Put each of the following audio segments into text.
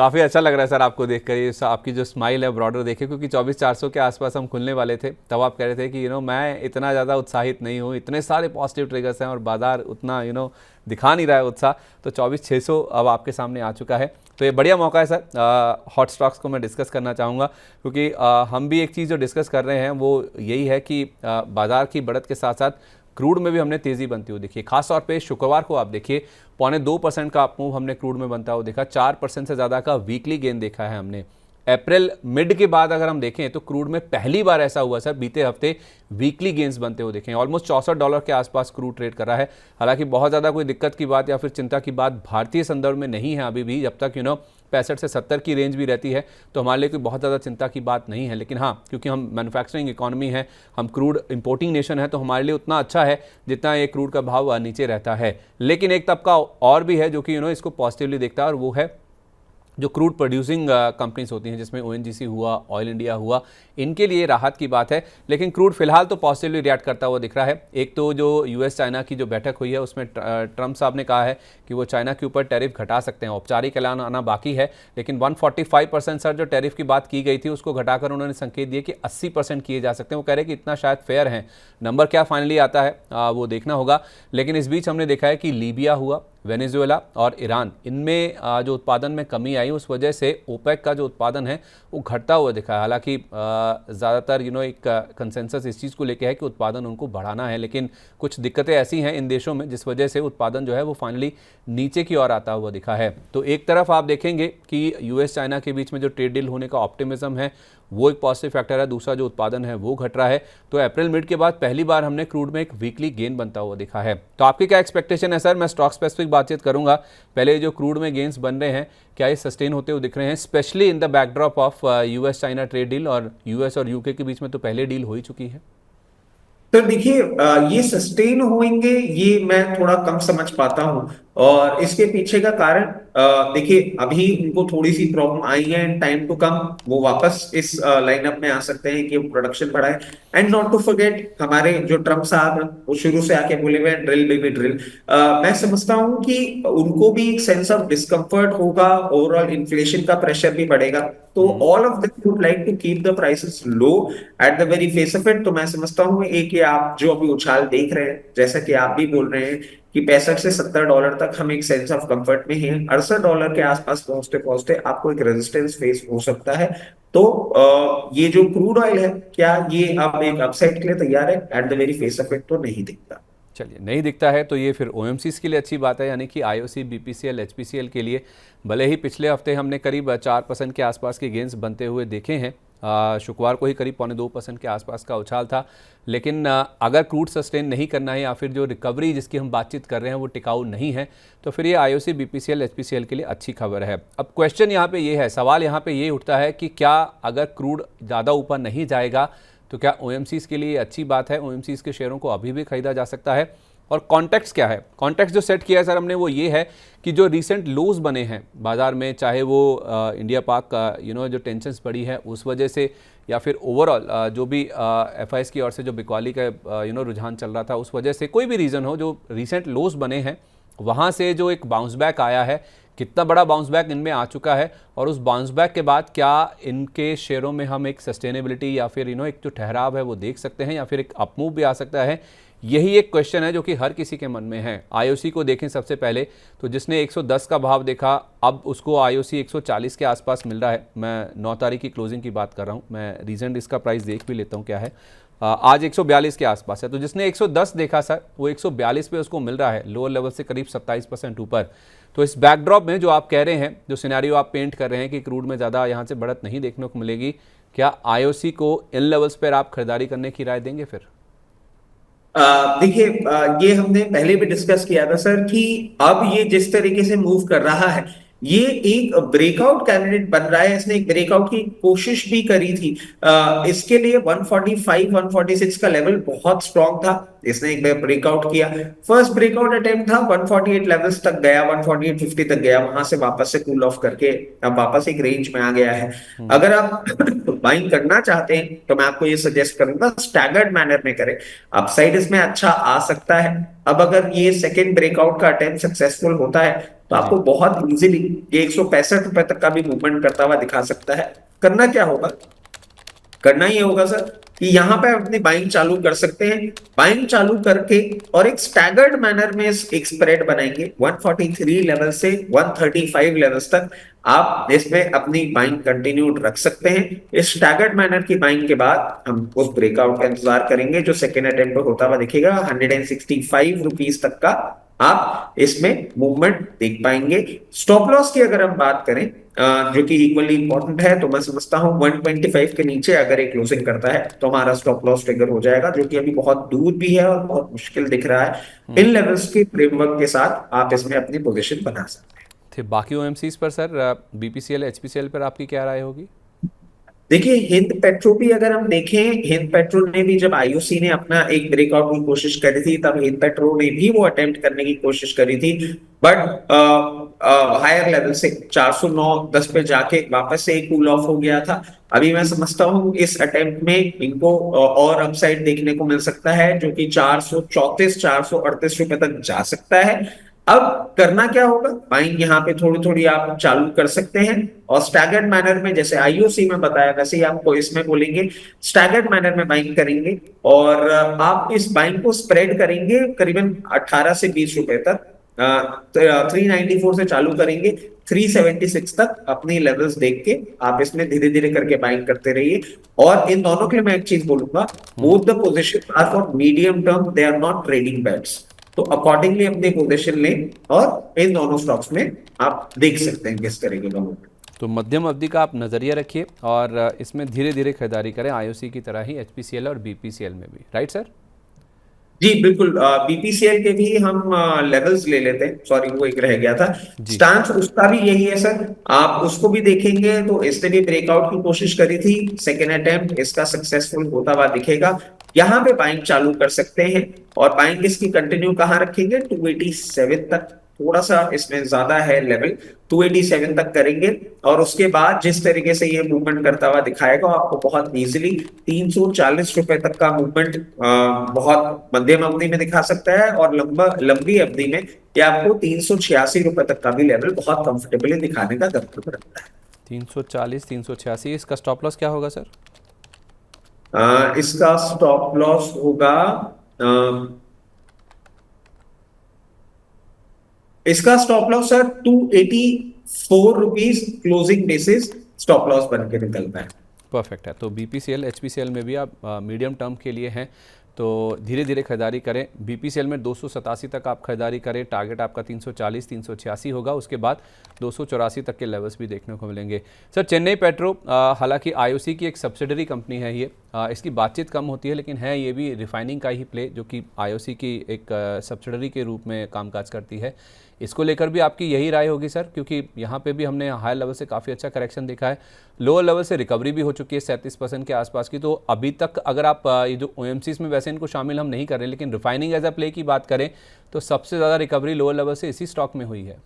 काफ़ी अच्छा लग रहा है सर आपको देखकर, ये आपकी जो स्माइल है ब्रॉडर देखे, क्योंकि 24,400 के आसपास हम खुलने वाले थे तब आप कह रहे थे कि मैं इतना ज़्यादा उत्साहित नहीं हूँ, इतने सारे पॉजिटिव ट्रिगर्स हैं और बाजार उतना दिखा नहीं रहा है उत्साह। तो 24,600 अब आपके सामने आ चुका है, तो ये बढ़िया मौका है सर हॉट स्टॉक्स को मैं डिस्कस करना चाहूँगा, क्योंकि हम भी एक चीज़ जो डिस्कस कर रहे हैं वो यही है कि बाजार की बढ़त के साथ साथ क्रूड में भी हमने तेज़ी बनती हुई देखी। खास तौर पे शुक्रवार को आप देखिए 0.25% का अप मूव हमने क्रूड में बनता हुआ देखा, 4% से ज़्यादा का वीकली गेन देखा है हमने। अप्रैल मिड के बाद अगर हम देखें तो क्रूड में पहली बार ऐसा हुआ सर, बीते हफ्ते वीकली गेन्स बनते हुए देखें। ऑलमोस्ट $64 के आसपास क्रूड ट्रेड कर रहा है। हालांकि बहुत ज़्यादा कोई दिक्कत की बात या फिर चिंता की बात भारतीय संदर्भ में नहीं है अभी भी, जब तक 65 से 70 की रेंज भी रहती है तो हमारे लिए कोई बहुत ज़्यादा चिंता की बात नहीं है। लेकिन हाँ, क्योंकि हम मैन्युफैक्चरिंग इकोनॉमी है, हम क्रूड इंपोर्टिंग नेशन है, तो हमारे लिए उतना अच्छा है जितना ये क्रूड का भाव नीचे रहता है। लेकिन एक तबका और भी है जो कि इसको पॉजिटिवली देखता है, और वो है जो क्रूड प्रोड्यूसिंग कंपनीज होती हैं, जिसमें ओएनजीसी हुआ, ऑयल इंडिया हुआ, इनके लिए राहत की बात है। लेकिन क्रूड फिलहाल तो पॉजिटिवली रिएक्ट करता हुआ दिख रहा है। एक तो जो यूएस चाइना की जो बैठक हुई है उसमें ट्रंप साहब ने कहा है कि वो चाइना के ऊपर टैरिफ घटा सकते हैं, औपचारिक ऐलान आना बाकी है, लेकिन 145% सर जो टैरिफ की बात की गई थी उसको घटाकर उन्होंने संकेत दिए कि 80% किए जा सकते हैं। वो कह रहे हैं कि इतना शायद फेयर है, नंबर क्या फाइनली आता है वो देखना होगा। लेकिन इस बीच हमने देखा है कि लीबिया हुआ, वेनेजुएला और ईरान, इनमें जो उत्पादन में कमी आई उस वजह से ओपेक का जो उत्पादन है वो घटता हुआ दिखा है। हालांकि ज़्यादातर एक कंसेंसस इस चीज़ को लेकर है कि उत्पादन उनको बढ़ाना है, लेकिन कुछ दिक्कतें ऐसी हैं इन देशों में जिस वजह से उत्पादन जो है वो फाइनली नीचे की ओर आता हुआ दिखा है। तो एक तरफ आप देखेंगे कि यूएस चाइना के बीच में जो ट्रेड डील होने का ऑप्टिमिज्म है वो एक पॉजिटिव फैक्टर है, दूसरा जो उत्पादन है वो घट रहा है। तो अप्रैल मिड के बाद पहली बार हमने क्रूड में एक वीकली गेन बनता हुआ दिखा है। तो आपकी क्या एक्सपेक्टेशन है सर? मैं स्टॉक स्पेसिफिक बातचीत करूंगा, पहले जो क्रूड में गेन्स बन रहे हैं क्या ये सस्टेन होते हुए दिख रहे हैं, specially in the backdrop of US China trade deal, और यूएस और यूके के बीच में तो पहले डील हो ही चुकी है। तो देखिए, ये सस्टेन होंगे ये मैं थोड़ा कम समझ पाता हूँ। और इसके पीछे का कारण, देखिए अभी उनको थोड़ी सी प्रॉब्लम आई है, एंड टाइम टू कम वो वापस इस लाइनअप में आ सकते हैं कि प्रोडक्शन बढ़ाए। एंड नॉट टू फॉरगेट, हमारे जो ट्रम्प साहब हैं वो शुरू से आके बोले हुए हैं ड्रिल बेबी ड्रिल। मैं समझता हूँ कि उनको भी एक सेंस ऑफ डिस्कम्फर्ट होगा, ओवरऑल इन्फ्लेशन का प्रेशर भी बढ़ेगा। तो all of them would like to keep the prices low at the very face of it. तो मैं समझता हूँ एक ये आप जो अभी उछाल देख रहे हैं, जैसा कि आप भी बोल रहे हैं कि 65 से 70 डॉलर तक हम एक सेंस ऑफ कंफर्ट में हैं, $68 के आसपास पहुंचते पहुंचते आपको एक रेजिस्टेंस फेस हो सकता है। तो ये जो क्रूड ऑयल है, क्या ये अब एक अपसाइड के लिए तैयार है? Eight the very face of it तो नहीं दिखता। चलिए, नहीं दिखता है तो ये फिर ओएमसीज के लिए अच्छी बात है, यानी कि आईओसी, बीपीसीएल, एचपीसीएल के लिए भले ही पिछले हफ्ते हमने करीब 4% के आसपास के गेंस बनते हुए देखे हैं, शुक्रवार को ही करीब 0.25% के आसपास का उछाल था, लेकिन अगर क्रूड सस्टेन नहीं करना है या फिर जो रिकवरी जिसकी हम बातचीत कर रहे हैं वो टिकाऊ नहीं है, तो फिर ये आईओसी, बीपीसीएल, एचपीसीएल के लिए अच्छी खबर है। अब क्वेश्चन यहाँ पे ये है, सवाल यहाँ पे ये उठता है कि क्या अगर क्रूड ज़्यादा ऊपर नहीं जाएगा तो क्या ओएमसीज के लिए अच्छी बात है? ओएमसीज के शेयरों को अभी भी खरीदा जा सकता है? और कॉन्टेक्स्ट क्या है? कॉन्टेक्स्ट जो सेट किया है सर हमने वो ये है कि जो रीसेंट लोज बने हैं बाजार में, चाहे वो इंडिया पाक जो टेंशन्स बढ़ी है उस वजह से, या फिर ओवरऑल जो भी एफआईएस की ओर से जो बिकवाली का रुझान चल रहा था उस वजह से, कोई भी रीज़न हो, जो रीसेंट लोज बने हैं वहाँ से जो एक बाउंस बैक आया है, कितना बड़ा बाउंस बैक इनमें आ चुका है, और उस बाउंस बैक के बाद क्या इनके शेयरों में हम एक सस्टेनेबिलिटी या फिर एक जो ठहराव है वो देख सकते हैं, या फिर एक अपमूव भी आ सकता है? यही एक क्वेश्चन है जो कि हर किसी के मन में है। आईओसी को देखें सबसे पहले, तो जिसने 110 का भाव देखा अब उसको आईओसी 140 के आसपास मिल रहा है। मैं 9 तारीख की क्लोजिंग की बात कर रहा हूँ, मैं रीसेंट इसका प्राइस देख भी लेता हूँ क्या है। आज 142 के आसपास है, तो जिसने 110 देखा सर वो 142 पे उसको मिल रहा है, लोअर लेवल से करीब 27% ऊपर। तो इस बैकड्रॉप में जो आप कह रहे हैं, जो सिनेरियो आप पेंट कर रहे हैं कि क्रूड में ज़्यादा यहाँ से बढ़त नहीं देखने को मिलेगी, क्या आईओसी को इन लेवल्स पर आप खरीदारी करने की राय देंगे फिर? देखिए, ये हमने पहले भी डिस्कस किया था सर कि अब ये जिस तरीके से मूव कर रहा है, ये एक ब्रेकआउट कैंडिडेट बन रहा है। इसने एक ब्रेकआउट की कोशिश भी करी थी। इसके लिए 145 146 का लेवल बहुत स्ट्रांग था। इसने एक बार ब्रेकआउट किया, फर्स्ट ब्रेकआउट अटेम्प्ट था, 148 लेवल्स तक गया, 148.50 तक गया, वहां से वापस से कूल ऑफ करके अब वापस एक रेंज में आ गया है। अगर आप बाइंग करना चाहते हैं तो मैं आपको ये सजेस्ट करूंगा स्टैगर्ड मैनर में करें, अपसाइड इसमें अच्छा आ सकता है। अब अगर ये सेकेंड ब्रेकआउट का अटेम्प्ट सक्सेसफुल होता है तो जी आपको बहुत इजीली ये 165 रुपए तक का भी मूवमेंट करता हुआ दिखा सकता है। करना क्या होगा, करना ये होगा सर कि यहां पे अपनी बाइंग चालू कर सकते हैं, बाइंग चालू करके और एक स्टैगर्ड मैनर में एक स्प्रेड बनाएंगे 143 लेवल से 135 लेवल्स तक। आप इसमें अपनी बाइंग कंटिन्यू रख सकते हैं। इस स्टैगर्ड मैनर की बाइंग के बाद हम उस ब्रेकआउट का इंतजार करेंगे जो सेकेंड अटेम्प्ट पे होता हुआ दिखेगा, 165 रुपीज तक का आप इसमें मूवमेंट देख पाएंगे। स्टॉप लॉस की अगर हम बात करें जो कि इक्वली इंपॉर्टेंट है, तो मैं समझता हूं 125 के नीचे अगर एक क्लोजिंग करता है तो हमारा स्टॉप लॉस ट्रिगर हो जाएगा, जो कि अभी बहुत दूर भी है और बहुत मुश्किल दिख रहा है। इन लेवल्स के फ्रेमवर्क के साथ आप इसमें अपनी पोजीशन बना सकते हैं। थे बाकी ओएमसीज पर सर, बीपीसीएल एचपीसीएल पर आपकी क्या राय होगी? देखिए हिंद पेट्रो भी अगर हम देखें, हिंद पेट्रो ने भी जब आईओसी ने अपना एक ब्रेकआउट की कोशिश करी थी तब हिंद पेट्रो ने भी वो अटेम्प्ट करने की कोशिश करी थी, बट हायर लेवल से 409-10 पे जाके वापस से कूल ऑफ हो गया था। अभी मैं समझता हूँ इस अटेम्प्ट में इनको और अपसाइड देखने को मिल सकता है, जो कि 434-438 रुपए तक जा सकता है। अब करना क्या होगा, बाइंग यहाँ पे थोड़ी थोड़ी आप चालू कर सकते हैं और स्टैगर्ड मैनर में जैसे आईओसी में बताया वैसे ही आपको इसमें बोलेंगे स्टैगर्ड मैनर में बाइंग करेंगे और आप इस बाइंग को स्प्रेड करेंगे करीबन 18 से 20 रुपए तक। 394 से चालू करेंगे, 376 तक अपनी लेवल्स देख के आप इसमें धीरे धीरे करके बाइंग करते रहिए। और इन दोनों के लिए मैं एक चीज बोलूंगा, both the position are for medium term, they are not trading bets. तो अकॉर्डिंगली अपनी पोजीशन लें और इन दोनों स्टॉक्स में आप देख सकते हैं किस तरीके का मूवमेंट। तो मध्यम अवधि का आप नज़रिया रखिए और इसमें धीरे धीरे खरीदारी करें, आईओसी की तरह ही एचपीसीएल और बीपीसीएल में भी, राइट सर? जी बिल्कुल, बीपीसीएल के भी हम लेवल्स ले लेते हैं, सॉरी वो एक रह गया था। जी स्टांस उसका भी यही है सर, आप उसको भी देखेंगे तो इसने भी ब्रेकआउट की कोशिश करी थी, सेकेंड अटेम्प्ट इसका सक्सेसफुल होता हुआ दिखेगा। यहाँ पे बाइंग चालू कर सकते हैं और बाइंग इसकी कंटिन्यू कहाँ रखेंगे, 287 तक, थोड़ा सा इसमें ज्यादा है लेवल, 287 तक करेंगे। और उसके बाद जिस तरीके से ये मूवमेंट करता हुआ दिखाएगा आपको बहुत इजीली 340 रुपए तक का मूवमेंट बहुत मध्यम अवधि में दिखा सकता है और लंबी अवधि में ये आपको 386 रुपए तक का भी लेवल बहुत कंफर्टेबली दिखाने का दम रखता है। 340 386, इसका स्टॉप लॉस क्या होगा सर? इसका स्टॉप लॉस होगा, इसका stop loss sir 284 rupees closing basis stop loss बन के निकलता है। परफेक्ट है। तो बीपीसीएल एचपीसीएल में भी आप मीडियम टर्म के लिए हैं तो धीरे धीरे खरीदारी करें। बीपीसीएल में 287 तक आप खरीदारी करें, टारगेट आपका 340 386 होगा, उसके बाद 284 तक के लेवल्स भी देखने को मिलेंगे। सर चेन्नई पेट्रो हालांकि आईओसी की एक सब्सिडरी कंपनी है ये, इसकी बातचीत कम होती है लेकिन है ये भी रिफाइनिंग का ही प्ले जो कि आईओसी की एक सब्सिडरी के रूप में कामकाज करती है। इसको लेकर भी आपकी यही राय होगी सर, क्योंकि यहाँ पे भी हमने हाई लेवल से काफ़ी अच्छा करेक्शन देखा है, लोअर लेवल से रिकवरी भी हो चुकी है 37% के आसपास की। तो अभी तक अगर आप ये जो ओएमसीज में वैसे इनको शामिल हम नहीं कर रहे, लेकिन रिफाइनिंग एज अ प्ले की बात करें तो सबसे ज़्यादा रिकवरी लोअर लेवल से इसी स्टॉक में हुई है।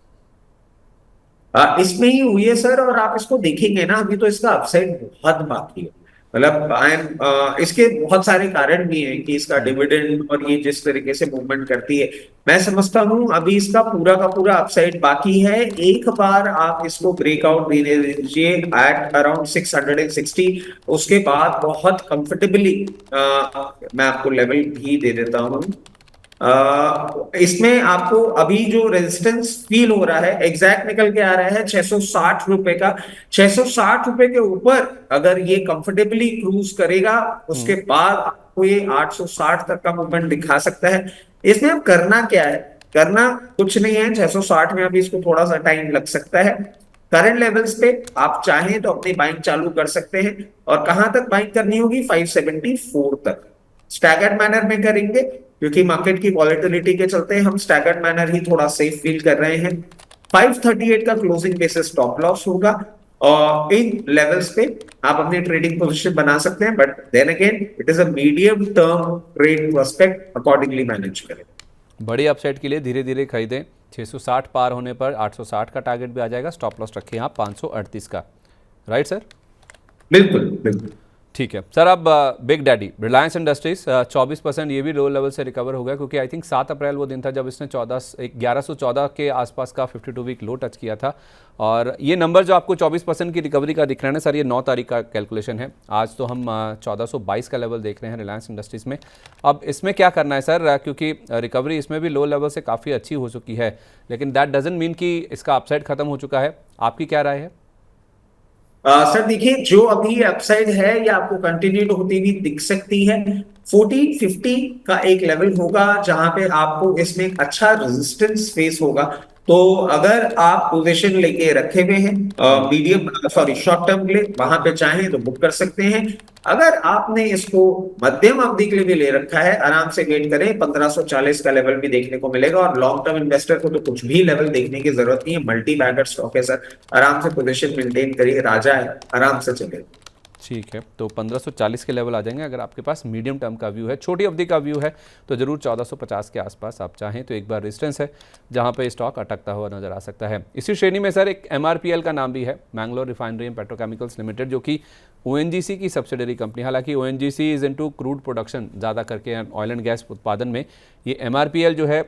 इसमें ही हुई है सर, और आप इसको देखेंगे ना अभी तो इसका अपसाइड बहुत बाकी है। मतलब आई एम इसके बहुत सारे कारण भी हैं कि इसका डिविडेंड और ये जिस तरीके से मूवमेंट करती है, मैं समझता हूं अभी इसका पूरा का पूरा अपसाइड बाकी है। एक बार आप इसको ब्रेकआउट देने दीजिए एट अराउंड 660, उसके बाद बहुत कंफर्टेबली मैं आपको लेवल भी दे देता हूं। इसमें आपको अभी जो रेजिस्टेंस फील हो रहा है एग्जैक्ट निकल के आ रहा है 660 रुपए का। 660 रुपए के ऊपर अगर ये कंफर्टेबली क्रूज करेगा उसके बाद आपको ये 860 तक का मूवमेंट दिखा सकता है। इसमें अब करना क्या है, करना कुछ नहीं है, 660 में अभी इसको थोड़ा सा टाइम लग सकता है। करंट लेवल्स पे आप चाहें तो अपनी बाइंग चालू कर सकते हैं और कहां तक बाइंग करनी होगी, 574 तक स्टैगर्ड मैनर में करेंगे, क्योंकि मार्केट की वॉलेटिलिटी के चलते हम स्टैगर्ड मैनर ही थोड़ा सेफ फील कर रहे हैं। 538 का क्लोजिंग बेसिस स्टॉप लॉस होगा और इन लेवल्स पे आप अपनी ट्रेडिंग पोजीशन बना सकते हैं, but then again it is a medium term trade prospect, accordingly manage करें। बड़ी अपसाइड के लिए धीरे धीरे खरीदें। 660 पार होने पर 860 का टारगेट भी आ जाएगा। स्टॉप लॉस रखें आप 538 का। Right sir? बिल्कुल बिल्कुल। ठीक है सर। अब बिग डैडी रिलायंस इंडस्ट्रीज 24%, ये भी लो लेवल से रिकवर हो गया, क्योंकि आई थिंक 7 अप्रैल वो दिन था जब इसने 1114 के आसपास का 52 वीक लो टच किया था। और ये नंबर जो आपको 24% की रिकवरी का दिख रहा है ना सर, ये 9 तारीख का कैलकुलेशन है। आज तो हम 1422 का लेवल देख रहे हैं रिलायंस इंडस्ट्रीज में। अब इसमें क्या करना है सर, क्योंकि रिकवरी इसमें भी लो लेवल से काफ़ी अच्छी हो चुकी है, लेकिन दैट डजंट मीन कि इसका अपसाइड खत्म हो चुका है। आपकी क्या राय है? सर देखिए, जो अभी अपसाइड है ये आपको कंटिन्यूड होती हुई दिख सकती है। 1450 का एक लेवल होगा जहां पे आपको इसमें एक अच्छा रेजिस्टेंस फेस होगा। तो अगर आप पोजीशन लेके रखे हुए हैं मीडियम सॉरी शॉर्ट टर्म के लिए, वहां पे चाहें तो बुक कर सकते हैं। अगर आपने इसको मध्यम अवधि के लिए भी ले रखा है, आराम से वेट करें, 1540 का लेवल भी देखने को मिलेगा। और लॉन्ग टर्म इन्वेस्टर को तो कुछ भी लेवल देखने की जरूरत नहीं है, मल्टी बैगर स्टॉक है सर। आराम से पोजीशन मेंटेन करिए, राजा है, आराम से चले। ठीक है, तो 1540 के लेवल आ जाएंगे। अगर आपके पास मीडियम टर्म का व्यू है, छोटी अवधि का व्यू है, तो जरूर 1450 के आसपास आप चाहें तो एक बार रेजिस्टेंस है जहां पे स्टॉक अटकता हुआ नजर आ सकता है। इसी श्रेणी में सर एक MRPL का नाम भी है, Mangalore refinery and petrochemicals limited, जो कि ONGC की सब्सिडरी कंपनी। हालांकि ONGC is into crude production ज़्यादा करके, ऑयल एंड गैस उत्पादन में। ये MRPL जो है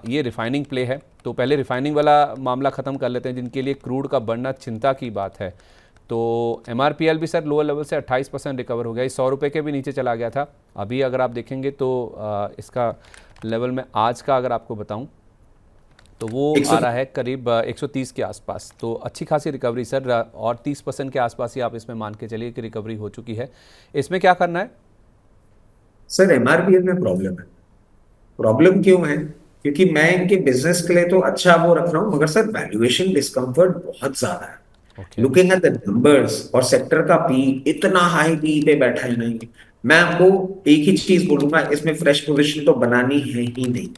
ये रिफाइनिंग प्ले है। तो पहले रिफाइनिंग वाला मामला ख़त्म कर लेते हैं, जिनके लिए क्रूड का बढ़ना चिंता की बात है। तो MRPL भी सर लोअर लेवल से 28% रिकवर हो गया, 100 रुपये के भी नीचे चला गया था। अभी अगर आप देखेंगे तो इसका लेवल में आज का अगर आपको बताऊं तो वो आ रहा है करीब 130 के आसपास। तो अच्छी खासी रिकवरी सर, और 30% के आसपास ही आप इसमें मान के चलिए कि रिकवरी हो चुकी है। इसमें क्या करना है सर? एमआरपीएल में प्रॉब्लम है। प्रॉब्लम क्यों है? क्योंकि मैं इनके बिजनेस के लिए तो अच्छा वो रख रहा हूं, मगर सर वैल्यूएशन डिस्कम्फर्ट बहुत ज्यादा है। Okay? Looking at the numbers और सेक्टर का पी इतना हाई पी पे बैठा ही नहीं है। मैं आपको एक ही चीज बोलूंगा, इसमें फ्रेश पोजीशन तो बनानी है ही नहीं।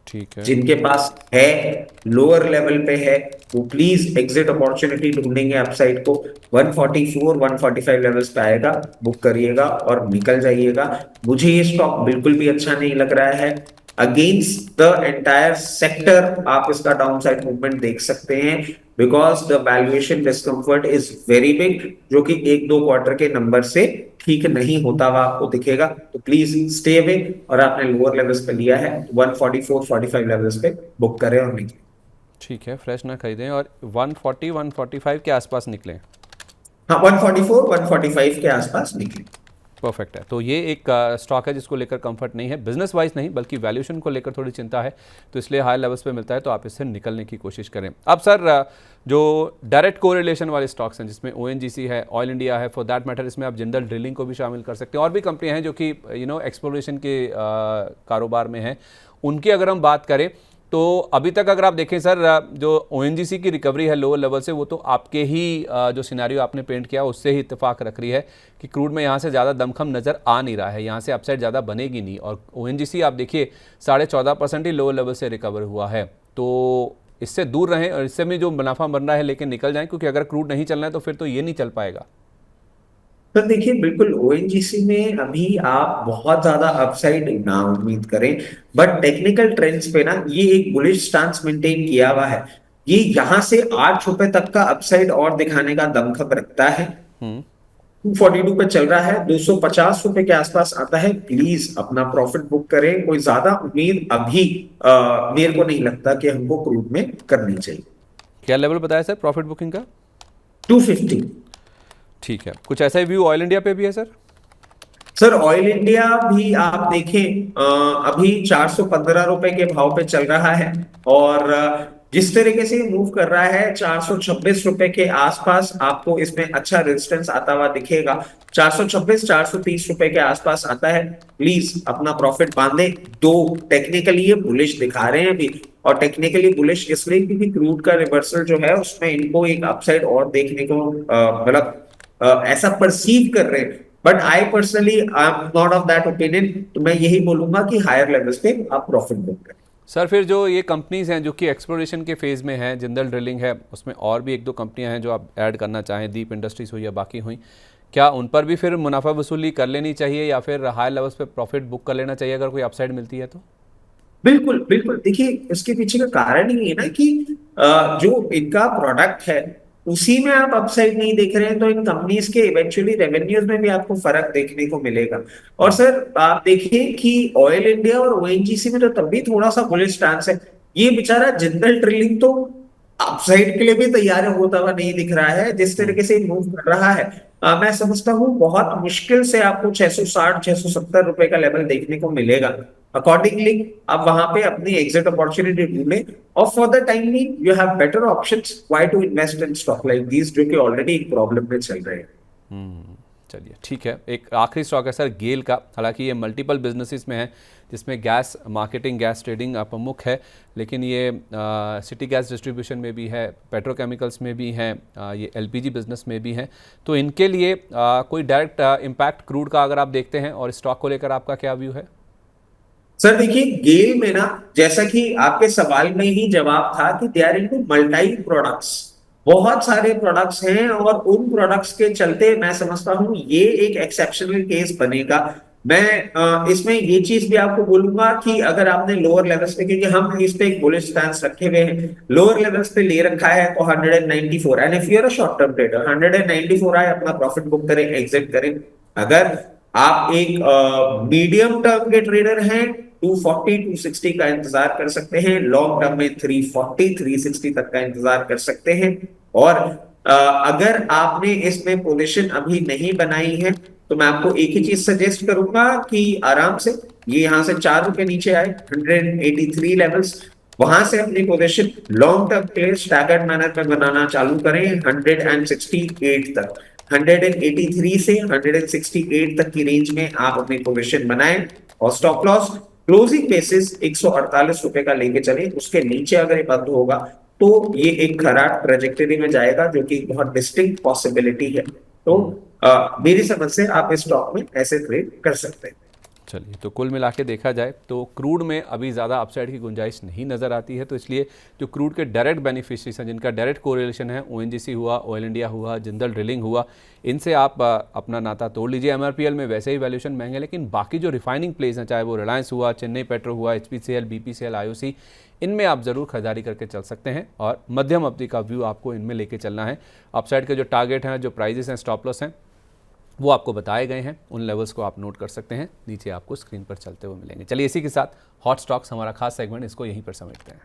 ठीक है। जिनके पास है, लोअर लेवल पे है, वो प्लीज एग्जिट अपॉर्चुनिटी ढूंढेंगे अपसाइड को। 144 145 लेवल्स पे आएगा, बुक करिएगा और निकल जाइएगा। मुझे ये स्टॉक बिल्कुल भी अच्छा नहीं लग रहा है। अगेंस्ट द एंटायर सेक्टर आप इसका डाउनसाइड मूवमेंट देख सकते हैं, because the valuation discomfort is very big, जो कि एक दो क्वार्टर के नंबर से ठीक नहीं होता हुआ आपको दिखेगा। तो प्लीज स्टे अवे, और आपने लोअर लेवल्स पे लिया है 144 45 लेवल्स पे बुक करें और निकले। ठीक है, फ्रेश ना खरीदें और 140 145 के आसपास निकलें। हाँ, 144 145 के आसपास निकले। परफेक्ट है। तो ये एक स्टॉक है जिसको लेकर कंफर्ट नहीं है, बिजनेस वाइज नहीं बल्कि वैल्यूएशन को लेकर थोड़ी चिंता है, तो इसलिए हाई लेवल्स पे मिलता है, तो आप इससे निकलने की कोशिश करें। अब सर जो डायरेक्ट कोरिलेशन वाले स्टॉक्स हैं, जिसमें ONGC है, ऑयल इंडिया है, फॉर दैट मैटर इसमें आप जिंदल ड्रिलिंग को भी शामिल कर सकते हैं, और भी कंपनियां हैं जो कि एक्सप्लोरेशन के कारोबार में हैं। उनकी अगर हम बात करें तो अभी तक अगर आप देखें सर, जो ONGC की रिकवरी है लोअर लेवल से, वो तो आपके ही जो सिनेरियो आपने पेंट किया उससे ही इत्तेफाक रख रही है कि क्रूड में यहाँ से ज़्यादा दमखम नज़र आ नहीं रहा है, यहाँ से अपसाइड ज़्यादा बनेगी नहीं। और ONGC आप देखिए 14.5% ही लोअर लेवल से रिकवर हुआ है। तो इससे दूर रहें और इससे भी जो मुनाफा बन रहा है लेकिन निकल जाएं, क्योंकि अगर क्रूड नहीं चलना है तो फिर तो ये नहीं चल पाएगा। तो देखिए, बिल्कुल ओएनजीसी में अभी आप बहुत ज्यादा अपसाइड ना उम्मीद करें, बट टेक्निकल ट्रेंड्स पे ना ये एक बुलिश स्टांस मेंटेन किया हुआ है। ये यहां से 8 रुपए तक का अपसाइड और दिखाने का दमखम रखता है। हम्म। 242 पे चल रहा है, 250 रुपए के आसपास आता है। प्लीज अपना प्रॉफिट बुक करें, कोई ज्यादा उम्मीद अभी मेरे को नहीं लगता कि हमको क्रूड में करनी चाहिए। क्या लेवल बताया सर प्रॉफिट बुकिंग का? 250। ठीक है, कुछ ऐसा ही व्यू ऑयल इंडिया पे भी है सर? सर ऑयल इंडिया भी आप देखें, अभी 415 रुपए के भाव पे चल रहा है। और जिस तरीके से मूव कर रहा है, 426 रुपए के आसपास आपको इसमें अच्छा रेजिस्टेंस आता हुआ दिखेगा। 426 430 रुपए के आसपास आता है। प्लीज अपना प्रॉफिट बांधे। दो टेक्निकली ये बुलिश दिखा रहे हैं अभी, और टेक्निकली बुलिश इसलिए क्योंकि क्रूड का रिवर्सल जो है उसमें इनको एक अपसाइड और देखने को मतलब ऐसा परसीव कर रहे हैं। But I personally I am not of that opinion. तो मैं यही बोलूंगा कि हायर लेवल्स पे आप प्रॉफिट बुक करें। सर फिर जो ये कंपनीज़ हैं जो कि एक्सप्लोरेशन के फेज़ में हैं, जिंदल ड्रिलिंग है, उसमें और भी एक दो कंपनियां हैं जो आप ऐड करना चाहें, दीप इंडस्ट्रीज हुई या बाकी हुई, क्या उन पर भी फिर मुनाफा वसूली कर लेनी चाहिए या फिर हाई लेवल्स पे प्रॉफिट बुक कर लेना चाहिए अगर कोई अपसाइड मिलती है तो? बिल्कुल बिल्कुल, देखिए इसके पीछे का कारण ही है ना कि जो इनका प्रोडक्ट है उसी में आप अपसाइड नहीं देख रहे हैं, तो इन कंपनीज के इवेंचुअली रेवेन्यूज में भी आपको फर्क देखने को मिलेगा। और सर आप देखिए कि ऑयल इंडिया और ओएनजीसी में तो तब भी थोड़ा सा बुलिश स्टांस है। ये बेचारा जिंदल ड्रिलिंग तो अपसाइड के लिए भी तैयार होता हुआ नहीं दिख रहा है, जिस तरीके से मूव कर रहा है। मैं समझता हूँ बहुत मुश्किल से आपको 660 670 रुपए का लेवल देखने को मिलेगा। अकॉर्डिंगली आप वहां पे अपनी एग्जिट अपॉर्चुनिटी ढूंढें, और for the time being you have better options why to invest in stock like these जो कि ऑलरेडी एक प्रॉब्लम में चल रहे हैं। चलिए ठीक है, एक आखिरी स्टॉक है सर गेल का। हालांकि ये मल्टीपल बिजनेसेस में है जिसमें गैस मार्केटिंग, गैस ट्रेडिंग प्रमुख है, लेकिन ये सिटी गैस डिस्ट्रीब्यूशन में भी है, पेट्रोकेमिकल्स में भी हैं, ये एलपीजी बिजनेस में भी हैं। तो इनके लिए कोई डायरेक्ट इम्पैक्ट क्रूड का अगर आप देखते हैं, और स्टॉक को लेकर आपका क्या व्यू है? सर देखिए गेल में ना, जैसा कि आपके सवाल में ही जवाब था कि they are into multi products, बहुत सारे प्रोडक्ट्स हैं और उन प्रोडक्ट्स के चलते मैं समझता हूं ये एक एक्सेप्शनल केस बनेगा। मैं इसमें ये चीज भी आपको बोलूंगा कि अगर आपने लोअर लेवल्स पे, क्योंकि हम इस पे एक बुलिश स्टैंस रखे हुए हैं, लोअर लेवल्स पे ले रखा है तो 194, and if you are a short term trader 194 आए अपना प्रॉफिट बुक करें, एग्जिट करें। अगर आप एक मीडियम टर्म के ट्रेडर हैं 240 260 का इंतजार कर सकते हैं, लॉन्ग टर्म में 340 360 तक का इंतजार कर सकते हैं। और अगर आपने इसमें पोजीशन अभी नहीं बनाई है तो मैं आपको एक ही चीज सजेस्ट करूंगा कि आराम से ये यहां से 4 रुपए नीचे आए 183 लेवल्स, वहां से अपनी पोजीशन लॉन्ग टर्म के लिए स्टैगर्ड मैनर में बनाना चालू करें 168 तक। 183 से 168 तक की रेंज में आप अपनी पोजीशन बनाएं, और स्टॉप लॉस क्लोजिंग बेसिस 148 रुपए का लेके चले। उसके नीचे अगर ये बंद होगा तो ये एक खराब ट्रेजेक्टरी में जाएगा, जो कि बहुत डिस्टिंक्ट पॉसिबिलिटी है। तो मेरी समझ से आप इस स्टॉक में ऐसे ट्रेड कर सकते हैं। चलिए, तो कुल मिला के देखा जाए तो क्रूड में अभी ज़्यादा अपसाइड की गुंजाइश नहीं नज़र आती है, तो इसलिए जो क्रूड के डायरेक्ट बेनिफिशरीज हैं, जिनका डायरेक्ट कोरिलेशन है, ओएनजीसी हुआ, ऑयल इंडिया हुआ, जिंदल ड्रिलिंग हुआ, इनसे आप अपना नाता तोड़ लीजिए। एमआरपीएल में वैसे ही वैल्यूएशन महंगे, लेकिन बाकी जो रिफाइनिंग प्लेस हैं, चाहे वो रिलायंस हुआ, चेन्नई पेट्रो हुआ, एचपीसीएल, बीपीसीएल, आईओसी, इनमें आप ज़रूर खरीदारी करके चल सकते हैं, और मध्यम अवधि का व्यू आपको इनमें लेके चलना है। अपसाइड के जो टारगेट हैं, जो प्राइजेस हैं, स्टॉप लॉस हैं, वो आपको बताए गए हैं, उन लेवल्स को आप नोट कर सकते हैं, नीचे आपको स्क्रीन पर चलते हुए मिलेंगे। चलिए, इसी के साथ हॉट स्टॉक्स हमारा खास सेगमेंट इसको यहीं पर समेटते हैं।